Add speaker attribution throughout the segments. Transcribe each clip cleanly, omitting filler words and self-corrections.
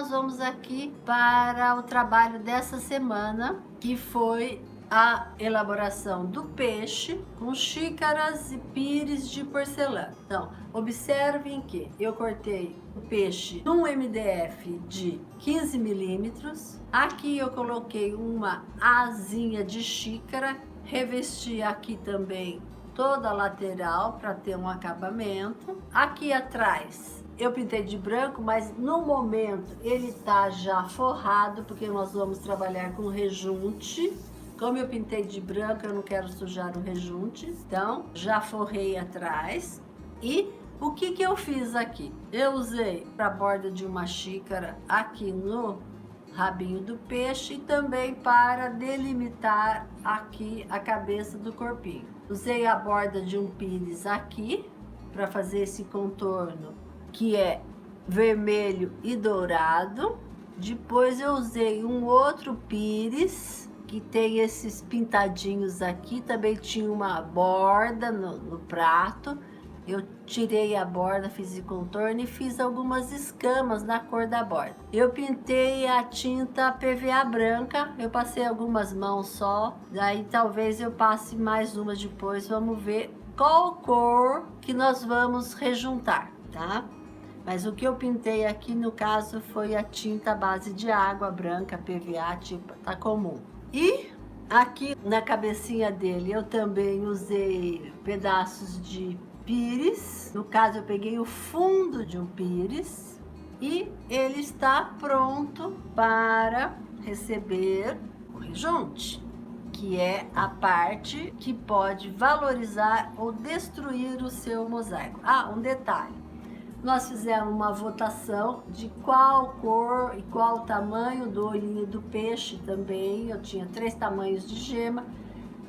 Speaker 1: nós vamos aqui para o trabalho dessa semana, que foi a elaboração do peixe com xícaras e pires de porcelana. Então, observem que eu cortei o peixe num MDF de 15 milímetros. Aqui eu coloquei uma asinha de xícara, revesti aqui também toda a lateral para ter um acabamento. Aqui atrás eu pintei de branco, mas no momento ele tá já forrado, porque nós vamos trabalhar com rejunte. Como eu pintei de branco, eu não quero sujar o rejunte, então já forrei atrás. E o que eu fiz aqui? Eu usei para a borda de uma xícara aqui no rabinho do peixe e também para delimitar aqui a cabeça do corpinho. Usei a borda de um pires aqui para fazer esse contorno que é vermelho e dourado. Depois eu usei um outro pires que tem esses pintadinhos aqui, também tinha uma borda no prato. Eu tirei a borda, fiz o contorno e fiz algumas escamas na cor da borda. Eu pintei a tinta PVA branca, eu passei algumas mãos só, daí talvez eu passe mais uma depois, vamos ver qual cor que nós vamos rejuntar, tá? Mas o que eu pintei aqui no caso foi a tinta à base de água branca, PVA, tipo, tá comum. E aqui na cabecinha dele eu também usei pedaços de pires. No caso eu peguei o fundo de um pires e ele está pronto para receber o rejunte, que é a parte que pode valorizar ou destruir o seu mosaico. Ah, um detalhe. Nós fizemos uma votação de qual cor e qual tamanho do olhinho do peixe também. Eu tinha 3 tamanhos de gema.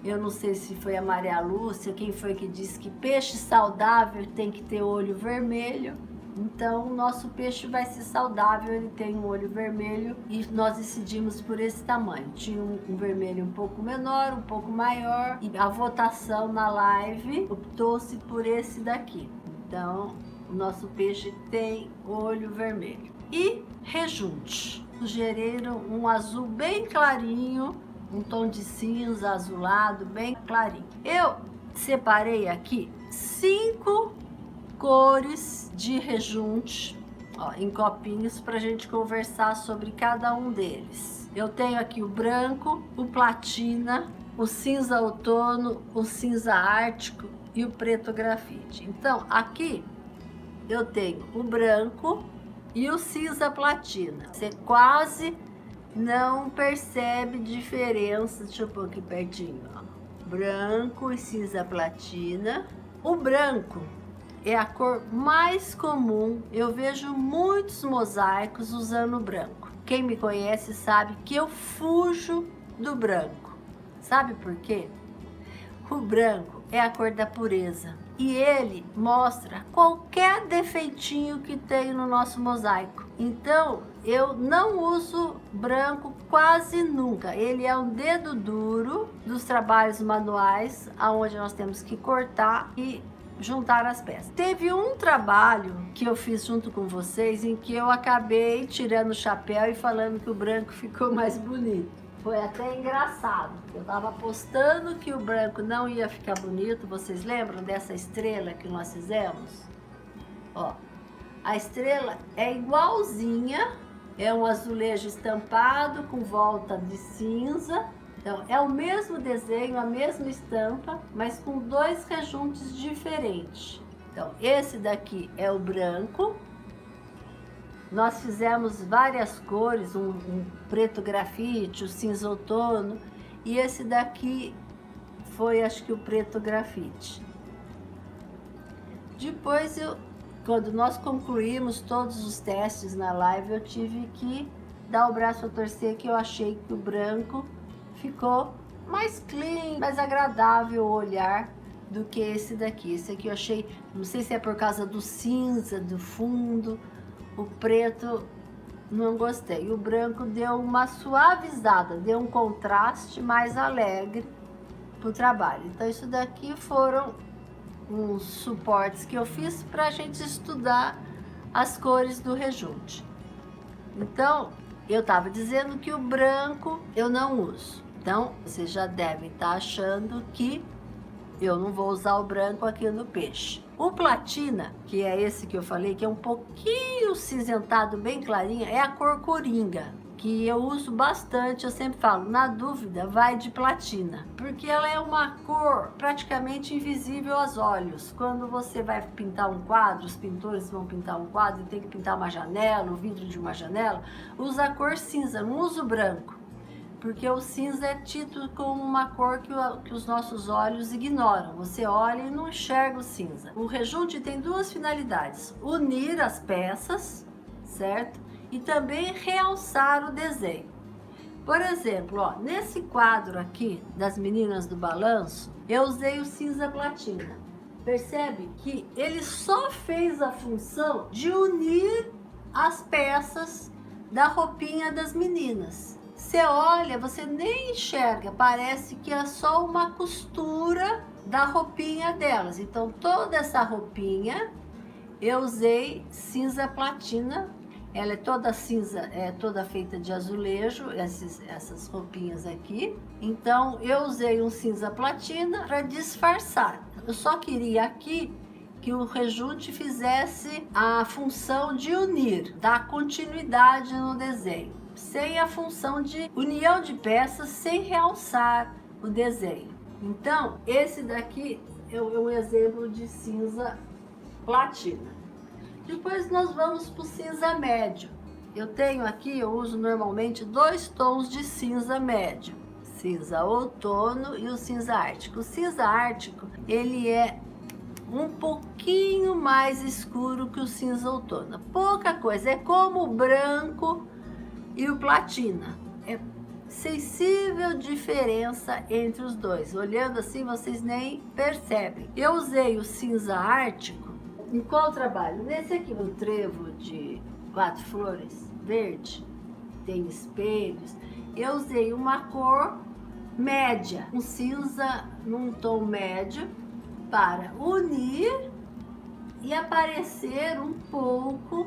Speaker 1: Eu não sei se foi a Maria Lúcia, quem foi que disse que peixe saudável tem que ter olho vermelho. Então, o nosso peixe vai ser saudável, ele tem um olho vermelho e nós decidimos por esse tamanho. Tinha um vermelho um pouco menor, um pouco maior e a votação na live optou-se por esse daqui. Então, o nosso peixe tem olho vermelho. E rejunte. Sugeriram um azul bem clarinho, um tom de cinza azulado bem clarinho. Eu separei aqui 5 cores de rejunte, ó, em copinhos para a gente conversar sobre cada um deles. Eu tenho aqui o branco, o platina, o cinza outono, o cinza ártico e o preto grafite. Então, aqui eu tenho o branco e o cinza platina. Você quase não percebe diferença. Deixa eu pôr aqui pertinho, ó. Branco e cinza platina. O branco é a cor mais comum. Eu vejo muitos mosaicos usando branco. Quem me conhece sabe que eu fujo do branco. Sabe por quê? O branco é a cor da pureza e ele mostra qualquer defeitinho que tem no nosso mosaico. Então, eu não uso branco quase nunca. Ele é um dedo duro dos trabalhos manuais, onde nós temos que cortar e juntar as peças. Teve um trabalho que eu fiz junto com vocês em que eu acabei tirando o chapéu e falando que o branco ficou mais bonito. Foi até engraçado. Eu tava postando que o branco não ia ficar bonito. Vocês lembram dessa estrela que nós fizemos? Ó, a estrela é igualzinha. É um azulejo estampado com volta de cinza. Então, é o mesmo desenho, a mesma estampa, mas com 2 rejuntes diferentes. Então, esse daqui é o branco. Nós fizemos várias cores, um preto grafite, o cinza outono, e esse daqui foi, acho que, o preto grafite. Depois, quando nós concluímos todos os testes na live, eu tive que dar o braço a torcer, que eu achei que o branco ficou mais clean, mais agradável o olhar do que esse daqui. Esse aqui eu achei, não sei se é por causa do cinza, do fundo. O preto não gostei. O branco deu uma suavizada, deu um contraste mais alegre para o trabalho. Então, isso daqui foram uns suportes que eu fiz para a gente estudar as cores do rejunte. Então, eu estava dizendo que o branco eu não uso. Então, vocês já devem estar achando que eu não vou usar o branco aqui no peixe. O platina, que é esse que eu falei, que é um pouquinho cinzentado, bem clarinho, é a cor coringa, que eu uso bastante. Eu sempre falo, na dúvida, vai de platina, porque ela é uma cor praticamente invisível aos olhos. Quando você vai pintar um quadro, os pintores vão pintar um quadro e tem que pintar uma janela, o vidro de uma janela, usa a cor cinza, não usa o branco, porque o cinza é tido como uma cor que os nossos olhos ignoram. Você olha e não enxerga o cinza. O rejunte tem duas finalidades: unir as peças, certo? E também realçar o desenho. Por exemplo, ó, nesse quadro aqui das meninas do balanço, eu usei o cinza platina. Percebe que ele só fez a função de unir as peças da roupinha das meninas. Você olha, você nem enxerga, parece que é só uma costura da roupinha delas. Então, toda essa roupinha eu usei cinza platina. Ela é toda cinza, é toda feita de azulejo, essas roupinhas aqui. Então, eu usei um cinza platina para disfarçar. Eu só queria aqui que o rejunte fizesse a função de unir, dar continuidade no desenho, sem a função de união de peças, sem realçar o desenho. Então, esse daqui é um exemplo de cinza platina. Depois nós vamos para o cinza médio. Eu tenho aqui, eu uso normalmente 2 tons de cinza médio. Cinza outono e o cinza ártico. O cinza ártico, ele é um pouquinho mais escuro que o cinza outono. Pouca coisa, é como o branco e o platina. É sensível diferença entre os dois. Olhando assim, vocês nem percebem. Eu usei o cinza ártico em qual trabalho? Nesse aqui, um trevo de 4 flores verde, tem espelhos. Eu usei uma cor média, um cinza num tom médio, para unir e aparecer um pouco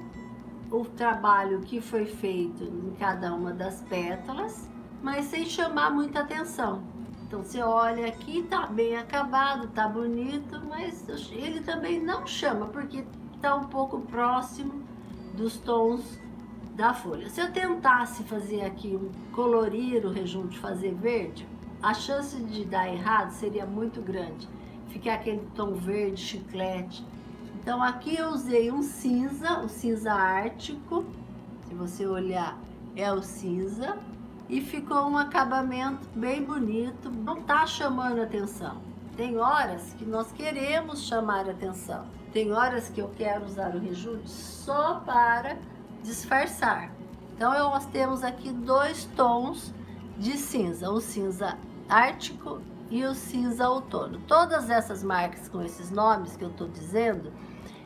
Speaker 1: o trabalho que foi feito em cada uma das pétalas, mas sem chamar muita atenção. Então você olha aqui, tá bem acabado, tá bonito, mas ele também não chama, porque tá um pouco próximo dos tons da folha. Se eu tentasse fazer aqui, colorir o rejunte, fazer verde, a chance de dar errado seria muito grande. Ficar aquele tom verde, chiclete. Então aqui eu usei um cinza, o cinza ártico, se você olhar é o cinza, e ficou um acabamento bem bonito, não tá chamando atenção. Tem horas que nós queremos chamar atenção, tem horas que eu quero usar o rejunte só para disfarçar. Então nós temos aqui 2 tons de cinza, o cinza ártico e o cinza outono. Todas essas marcas com esses nomes que eu estou dizendo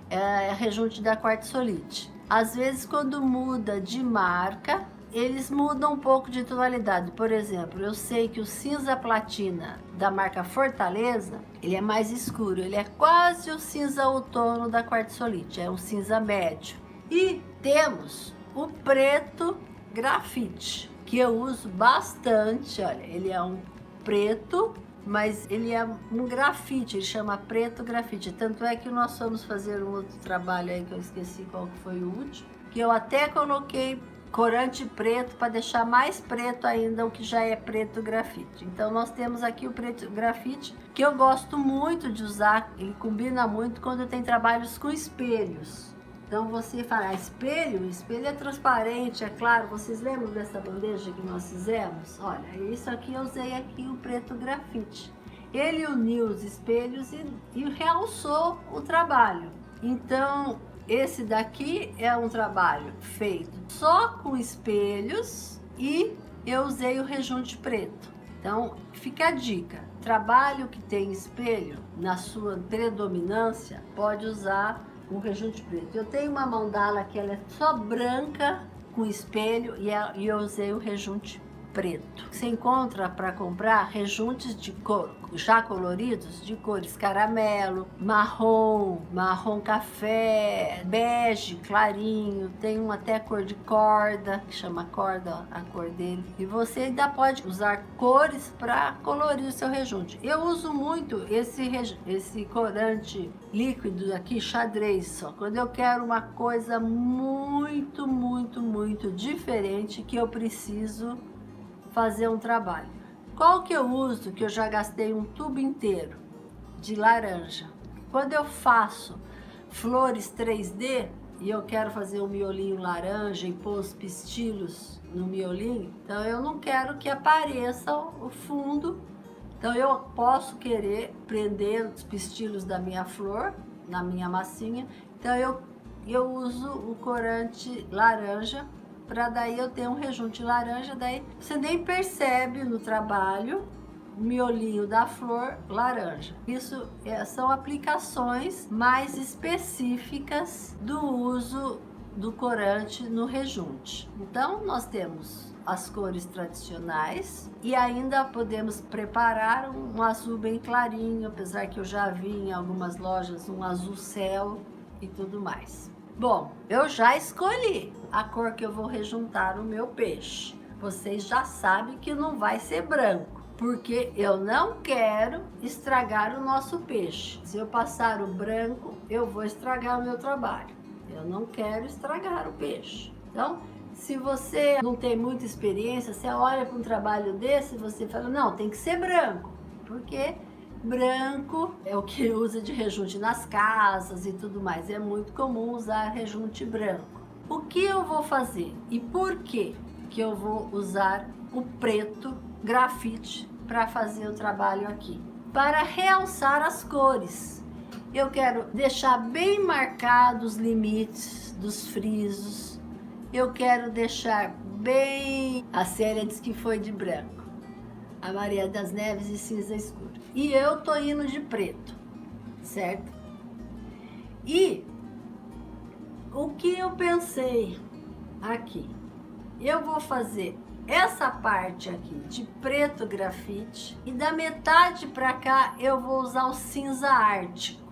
Speaker 1: é rejunte da Quartzolite. Às vezes, quando muda de marca, eles mudam um pouco de tonalidade. Por exemplo, eu sei que o cinza platina da marca Fortaleza, ele é mais escuro, ele é quase o cinza outono da Quartzolite, é um cinza médio. E temos o preto grafite, que eu uso bastante. Olha, ele é um preto, mas ele é um grafite, ele chama preto grafite. Tanto é que nós fomos fazer um outro trabalho aí, que eu esqueci qual que foi o último, que eu até coloquei corante preto para deixar mais preto ainda o que já é preto grafite. Então nós temos aqui o preto grafite, que eu gosto muito de usar, ele combina muito quando tem trabalhos com espelhos. Então você fala, espelho? Espelho é transparente, é claro. Vocês lembram dessa bandeja que nós fizemos? Olha, isso aqui eu usei aqui o preto grafite. Ele uniu os espelhos e realçou o trabalho. Então, esse daqui é um trabalho feito só com espelhos e eu usei o rejunte preto. Então, fica a dica. Trabalho que tem espelho, na sua predominância, pode usar um rejunte preto. Eu tenho uma mandala que ela é só branca com espelho e eu usei o rejunte preto. Você encontra para comprar rejuntes de cor, já coloridos, de cores caramelo, marrom, marrom café, bege, clarinho, tem um até cor de corda, que chama corda, a cor dele. E você ainda pode usar cores para colorir o seu rejunte. Eu uso muito esse corante líquido aqui, xadrez, só quando eu quero uma coisa muito, muito, muito diferente, que eu preciso fazer um trabalho. Qual que eu uso, que eu já gastei um tubo inteiro de laranja? Quando eu faço flores 3D e eu quero fazer um miolinho laranja e pôr os pistilos no miolinho, então eu não quero que apareça o fundo. Então eu posso querer prender os pistilos da minha flor na minha massinha. Então eu uso o corante laranja, para daí eu ter um rejunte laranja, daí você nem percebe no trabalho o miolinho da flor laranja. Isso são aplicações mais específicas do uso do corante no rejunte. Então nós temos as cores tradicionais e ainda podemos preparar um azul bem clarinho, apesar que eu já vi em algumas lojas um azul céu e tudo mais. Bom, eu já escolhi a cor que eu vou rejuntar o meu peixe. Vocês já sabem que não vai ser branco, porque eu não quero estragar o nosso peixe. Se eu passar o branco, eu vou estragar o meu trabalho. Eu não quero estragar o peixe. Então, se você não tem muita experiência, você olha para um trabalho desse e você fala, não, tem que ser branco, porque branco é o que usa de rejunte nas casas e tudo mais. É muito comum usar rejunte branco. O que eu vou fazer e por que eu vou usar o preto grafite para fazer o trabalho aqui? Para realçar as cores. Eu quero deixar bem marcados os limites dos frisos. Eu quero deixar bem... A Célia disse que foi de branco. A Maria das Neves de cinza escuro. E eu tô indo de preto, certo? E o que eu pensei aqui? Eu vou fazer essa parte aqui de preto grafite e da metade pra cá eu vou usar o cinza ártico.